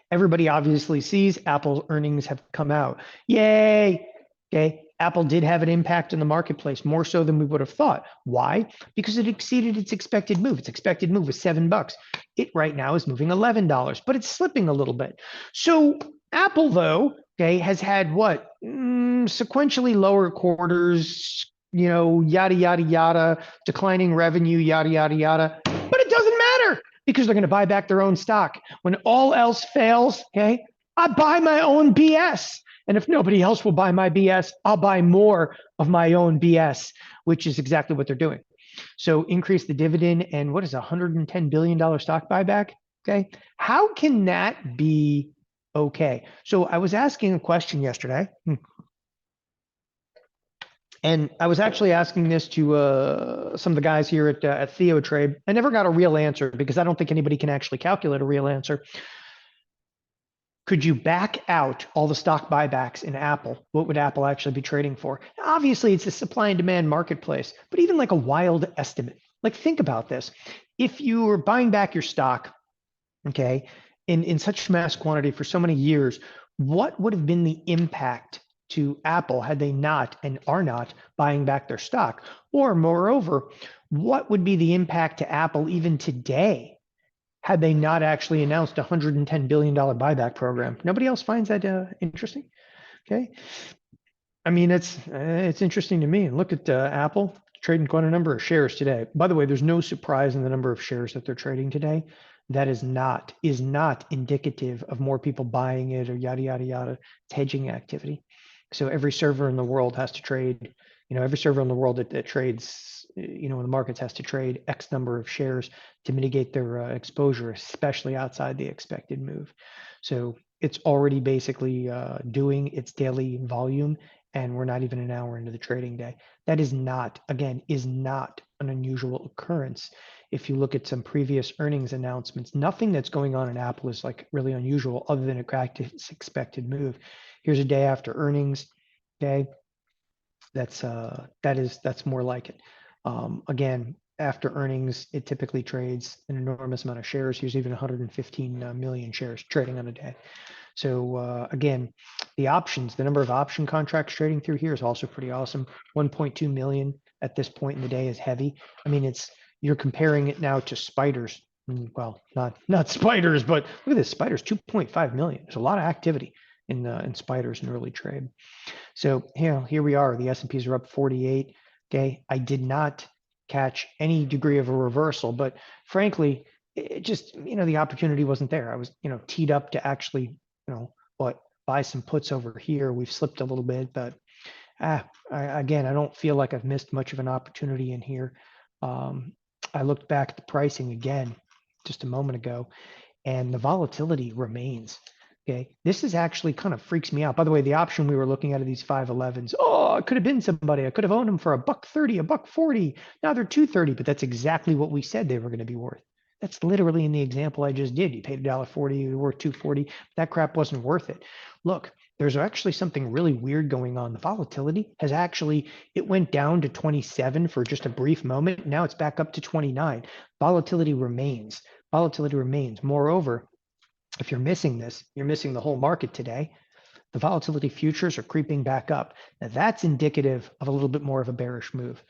Everybody obviously sees Apple's earnings have come out. Yay! Okay, Apple did have an impact on the marketplace, more so than we would have thought. Why? Because it exceeded its expected move. Its expected move was $7. It right now is moving $11, but it's slipping a little bit. So Apple, though, okay, has had what? Sequentially lower quarters, yada, yada, yada, declining revenue, yada, yada, yada. But it doesn't matter because they're going to buy back their own stock. When all else fails, okay, I buy my own BS. And if nobody else will buy my BS, I'll buy more of my own BS, which is exactly what they're doing. So increase the dividend and what is $110 billion stock buyback? Okay. How can that be okay? So I was asking a question yesterday. And I was actually asking this to some of the guys here at TheoTRADE. I never got a real answer because I don't think anybody can actually calculate a real answer. Could you back out all the stock buybacks in Apple? What would Apple actually be trading for? Obviously, it's a supply and demand marketplace, but even like a wild estimate. Like, think about this. If you were buying back your stock, okay, in such mass quantity for so many years, what would have been the impact to Apple had they not and are not buying back their stock? Or moreover, what would be the impact to Apple even today had they not actually announced a $110 billion buyback program? Nobody else finds that interesting? Okay. I mean, it's interesting to me. And look at Apple trading quite a number of shares today. By the way, there's no surprise in the number of shares that they're trading today. That is not indicative of more people buying it or yada, yada, yada. It's hedging activity. So every server in the world has to trade, every server in the world that trades, in the markets has to trade X number of shares to mitigate their exposure, especially outside the expected move. So it's already basically doing its daily volume, and we're not even an hour into the trading day. That is not an unusual occurrence. If you look at some previous earnings announcements, nothing that's going on in Apple is like really unusual other than a cracked expected move. Here's a day after earnings. Okay, that's more like it. Again, after earnings, it typically trades an enormous amount of shares. Here's even 115 million shares trading on a day. So again, the number of option contracts trading through here is also pretty awesome. 1.2 million at this point in the day is heavy. I mean, you're comparing it now to spiders. Well, not spiders, but look at this, spiders 2.5 million. There's a lot of activity in spiders in early trade. So here we are. The S&Ps are up 48. Okay, I did not catch any degree of a reversal, but frankly, it just the opportunity wasn't there. I was teed up to actually buy some puts over here. We've slipped a little bit, but again, I don't feel like I've missed much of an opportunity in here. I looked back at the pricing again just a moment ago, and the volatility remains. Okay, this is actually kind of freaks me out. By the way, the option we were looking at are these 511s. Oh, it could have been somebody. I could have owned them for $1.30, $1.40. Now they're $2.30, but that's exactly what we said they were going to be worth. That's literally in the example I just did. You paid $1.40, you were worth $2.40. That crap wasn't worth it. Look, there's actually something really weird going on. The volatility has it went down to 27 for just a brief moment. Now it's back up to 29. Volatility remains. Moreover, if you're missing this, you're missing the whole market today. The volatility futures are creeping back up. Now that's indicative of a little bit more of a bearish move.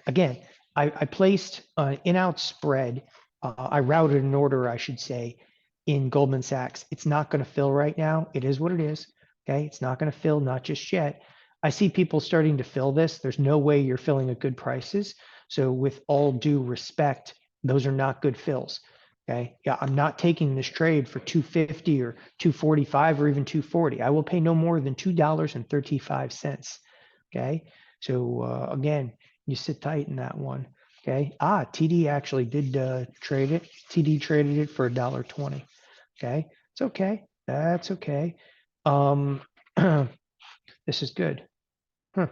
Again, I placed an in-out spread. I routed an order, I should say, in Goldman Sachs. It's not going to fill right now. It is what it is. Okay, it's not going to fill, not just yet. I see people starting to fill this. There's no way you're filling at good prices. So with all due respect, those are not good fills. Okay. Yeah, I'm not taking this trade for 250 or 245 or even 240. I will pay no more than $2.35. Okay. So again, you sit tight in that one. Okay. TD actually did trade it. TD traded it for $1.20. Okay. It's okay. That's okay. This is good. Huh.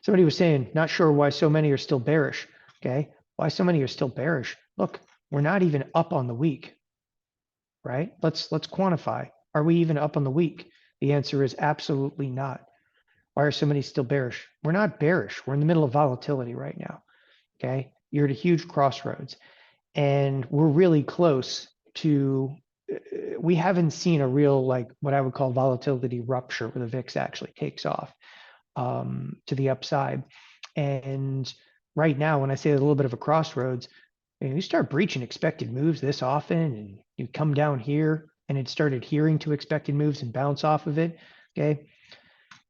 Somebody was saying, not sure why so many are still bearish. Okay. Why so many are still bearish? Look, we're not even up on the week, right? Let's quantify. Are we even up on the week? The answer is absolutely not. Why are so many still bearish? We're not bearish. We're in the middle of volatility right now. Okay. You're at a huge crossroads and we're really close to, we haven't seen a real, like what I would call volatility rupture where the VIX actually takes off to the upside. And right now, when I say a little bit of a crossroads, you start breaching expected moves this often and you come down here and it started adhering to expected moves and bounce off of it. Okay.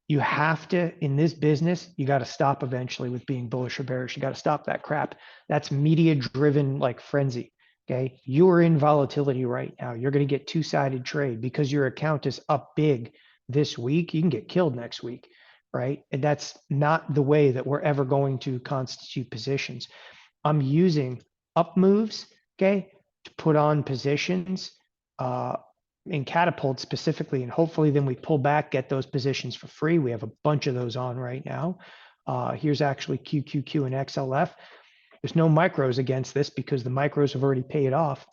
You have to, in this business, you got to stop eventually with being bullish or bearish. You got to stop that crap. That's media driven like frenzy. Okay. You are in volatility right now. You're going to get two-sided trade because your account is up big this week. You can get killed next week. Right. And that's not the way that we're ever going to constitute positions. I'm using up moves, okay, to put on positions in catapult specifically, and hopefully then we pull back, get those positions for free. We have a bunch of those on right now. Here's actually QQQ and XLF. There's no micros against this because the micros have already paid off.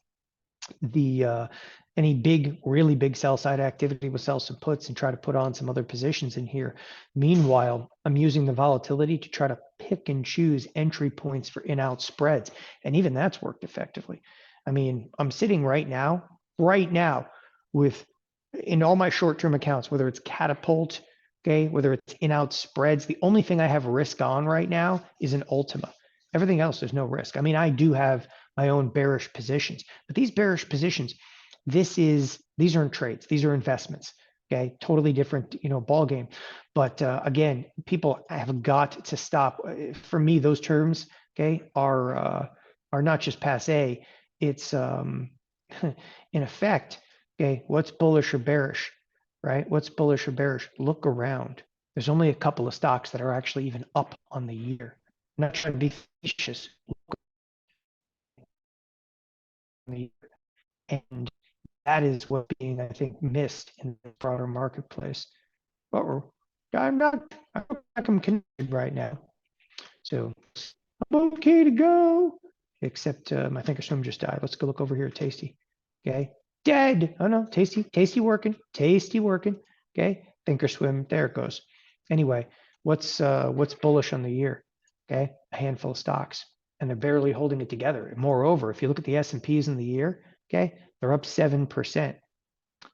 The any big, really big sell side activity will sell some puts and try to put on some other positions in here. Meanwhile, I'm using the volatility to try to pick and choose entry points for in-out spreads. And even that's worked effectively. I mean, I'm sitting right now with in all my short-term accounts, whether it's catapult, okay, whether it's in-out spreads, the only thing I have risk on right now is an Ultima. Everything else, there's no risk. I mean, I do have my own bearish positions, but these bearish positions, these aren't trades, these are investments. Okay, totally different, ball game. But again, people have got to stop. For me, those terms, okay, are not just passe. It's in effect, okay, what's bullish or bearish, right? What's bullish or bearish? Look around. There's only a couple of stocks that are actually even up on the year. I'm not trying to be facetious. And that is what being, I think, missed in the broader marketplace. But I'm connected right now. So I'm okay to go. Except my thinkorswim just died. Let's go look over here at Tasty. Okay. Dead. Oh no, Tasty working. Tasty working. Okay. Thinkorswim, there it goes. Anyway, what's bullish on the year? Okay. A handful of stocks. And they're barely holding it together. Moreover, if you look at the S&Ps in the year, okay, they're up 7%.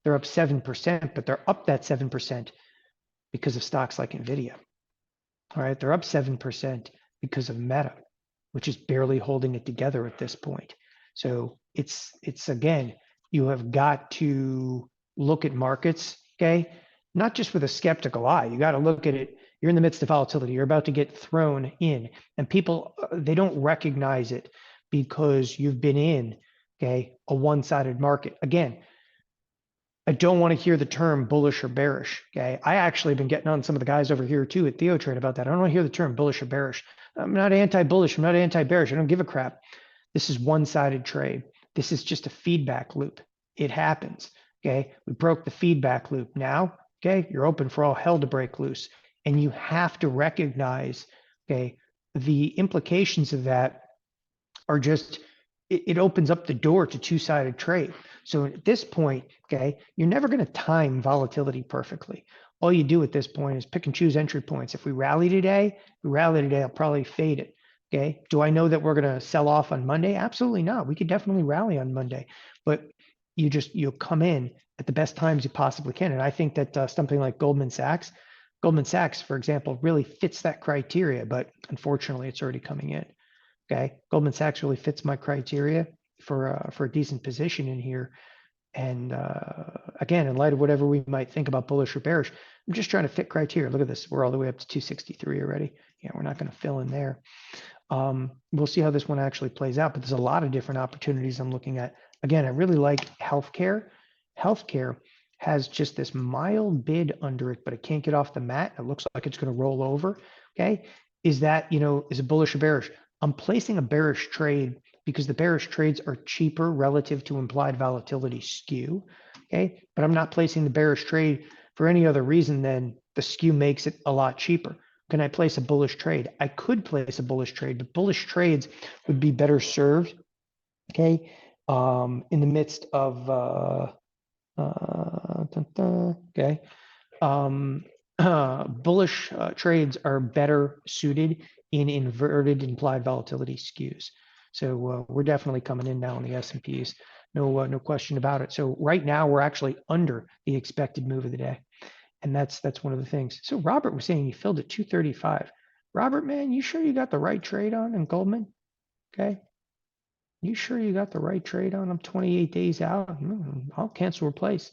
They're up 7%, but they're up that 7% because of stocks like Nvidia. All right, they're up 7% because of Meta, which is barely holding it together at this point. So it's again, you have got to look at markets, okay, not just with a skeptical eye. You got to look at it. You're in the midst of volatility. You're about to get thrown in, and people they don't recognize it because you've been in, okay, a one-sided market. Again, I don't want to hear the term bullish or bearish. Okay. I actually have been getting on some of the guys over here too at TheoTRADE about that. I don't want to hear the term bullish or bearish. I'm not anti-bullish. I'm not anti-bearish. I don't give a crap. This is one-sided trade. This is just a feedback loop. It happens. Okay. We broke the feedback loop. Now, okay, you're open for all hell to break loose. And you have to recognize, okay, the implications of that are just, it opens up the door to two-sided trade. So at this point, okay, you're never going to time volatility perfectly. All you do at this point is pick and choose entry points. If we rally today, I'll probably fade it. Okay. Do I know that we're going to sell off on Monday? Absolutely not. We could definitely rally on Monday, but you'll come in at the best times you possibly can. And I think that something like Goldman Sachs, for example, really fits that criteria, but unfortunately it's already coming in. Okay. Goldman Sachs really fits my criteria for a decent position in here. And again, in light of whatever we might think about bullish or bearish, I'm just trying to fit criteria. Look at this. We're all the way up to 263 already. Yeah, we're not going to fill in there. We'll see how this one actually plays out, but there's a lot of different opportunities I'm looking at. Again, I really like healthcare. Healthcare has just this mild bid under it, but it can't get off the mat. It looks like it's going to roll over. Okay. Is that, is it bullish or bearish? I'm placing a bearish trade because the bearish trades are cheaper relative to implied volatility skew. Okay. But I'm not placing the bearish trade for any other reason than the skew makes it a lot cheaper. Can I place a bullish trade? I could place a bullish trade, but bullish trades would be better served, okay, in the midst of, okay, bullish trades are better suited in inverted implied volatility skews. So we're definitely coming in now on the S&Ps, no question about it. So right now we're actually under the expected move of the day. And that's one of the things. So Robert was saying he filled at 235. Robert, man, you sure you got the right trade on in Goldman? Okay. You sure you got the right trade on? I'm 28 days out. I'll cancel replace.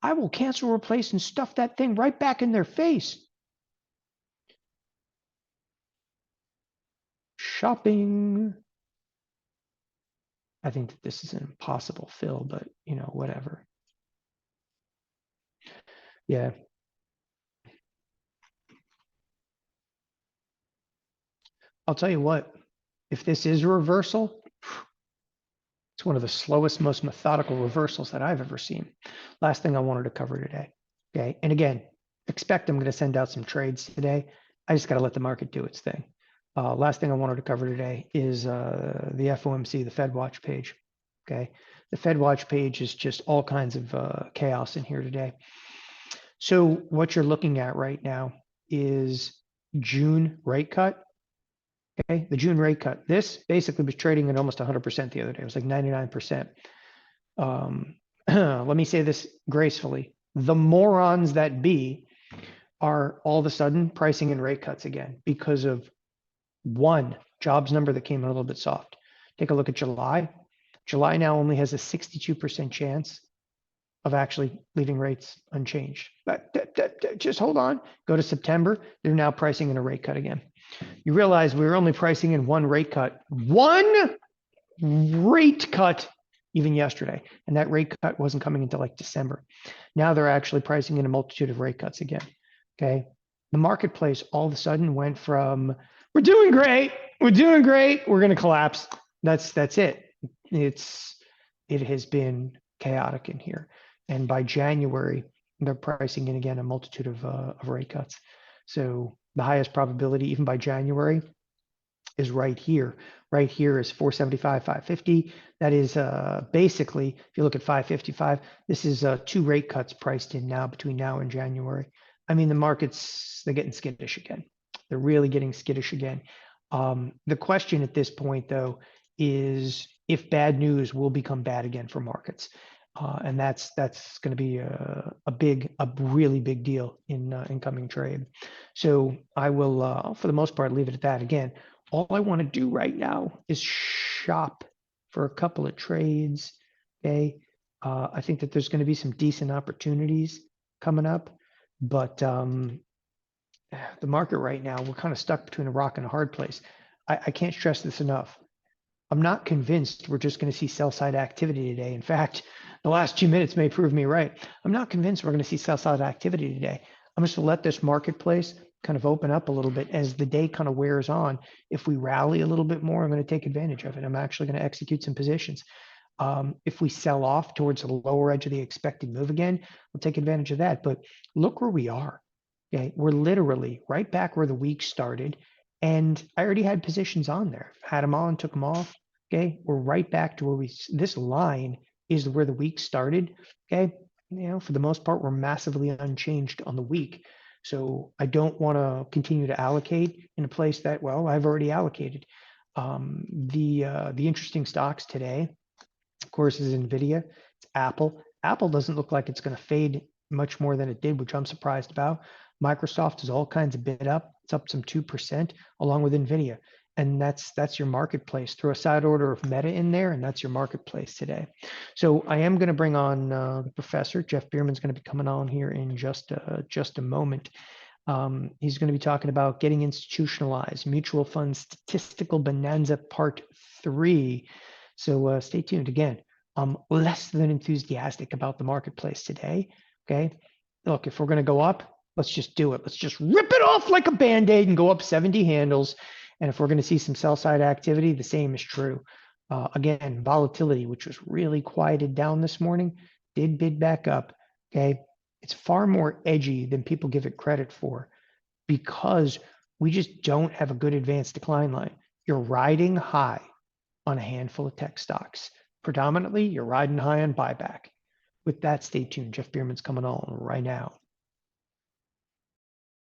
I will cancel replace and stuff that thing right back in their face. Shopping. I think that this is an impossible fill, but whatever. Yeah. I'll tell you what, if this is a reversal, it's one of the slowest, most methodical reversals that I've ever seen. Last thing I wanted to cover today. Okay. And again, expect I'm going to send out some trades today. I just got to let the market do its thing. Last thing I wanted to cover today is the FOMC, the Fed Watch page. Okay. The Fed Watch page is just all kinds of chaos in here today. So what you're looking at right now is June rate cut. Okay, the June rate cut. This basically was trading at almost 100% the other day. It was like 99%. Let me say this gracefully. The morons that be are all of a sudden pricing in rate cuts again because of one jobs number that came in a little bit soft. Take a look at July. July now only has a 62% chance of actually leaving rates unchanged. But just hold on. Go to September. They're now pricing in a rate cut again. You realize we were only pricing in one rate cut even yesterday. And that rate cut wasn't coming until like December. Now they're actually pricing in a multitude of rate cuts again. Okay. The marketplace all of a sudden went from, we're doing great. We're going to collapse. That's it. It has been chaotic in here. And by January, they're pricing in again a multitude of rate cuts. So the highest probability, even by January, is right here. Right here is 475, 550. That is basically, if you look at 555, this is 2 rate cuts priced in now between now and January. I mean, the markets, they're getting skittish again. They're really getting skittish again. The question at this point, though, is if bad news will become bad again for markets. And that's going to be a really big deal in incoming trade. So I will, for the most part, leave it at that. Again, all I want to do right now is shop for a couple of trades. Okay, I think that there's going to be some decent opportunities coming up, but the market right now, we're kind of stuck between a rock and a hard place. I can't stress this enough. I'm not convinced we're just going to see sell side activity today. In fact, the last 2 minutes may prove me right. I'm not convinced we're going to see sell side activity today. I'm just going to let this marketplace kind of open up a little bit as the day kind of wears on. If we rally a little bit more, I'm going to take advantage of it. I'm actually going to execute some positions. If we sell off towards the lower edge of the expected move again, we'll take advantage of that. But look where we are. Okay, we're literally right back where the week started. And I already had positions on there. Had them on, took them off. Okay, we're right back to where this line is where the week started. Okay, for the most part, we're massively unchanged on the week. So I don't want to continue to allocate in a place that, well, I've already allocated. The interesting stocks today, of course, is NVIDIA. It's Apple. Apple doesn't look like it's going to fade much more than it did, which I'm surprised about. Microsoft is all kinds of bid up. It's up some 2% along with NVIDIA. And that's your marketplace. Throw a side order of Meta in there, and that's your marketplace today. So I am going to bring on the professor. Jeff Bierman's going to be coming on here in just a moment. He's going to be talking about getting institutionalized, mutual fund statistical bonanza part 3. So stay tuned. Again, I'm less than enthusiastic about the marketplace today. Okay. Look, if we're going to go up, let's just do it. Let's just rip it off like a Band-Aid and go up 70 handles. And if we're going to see some sell side activity, the same is true. Again, volatility, which was really quieted down this morning, did bid back up. Okay. It's far more edgy than people give it credit for because we just don't have a good advanced decline line. You're riding high on a handful of tech stocks. Predominantly, you're riding high on buyback. With that, stay tuned. Jeff Bierman's coming on right now.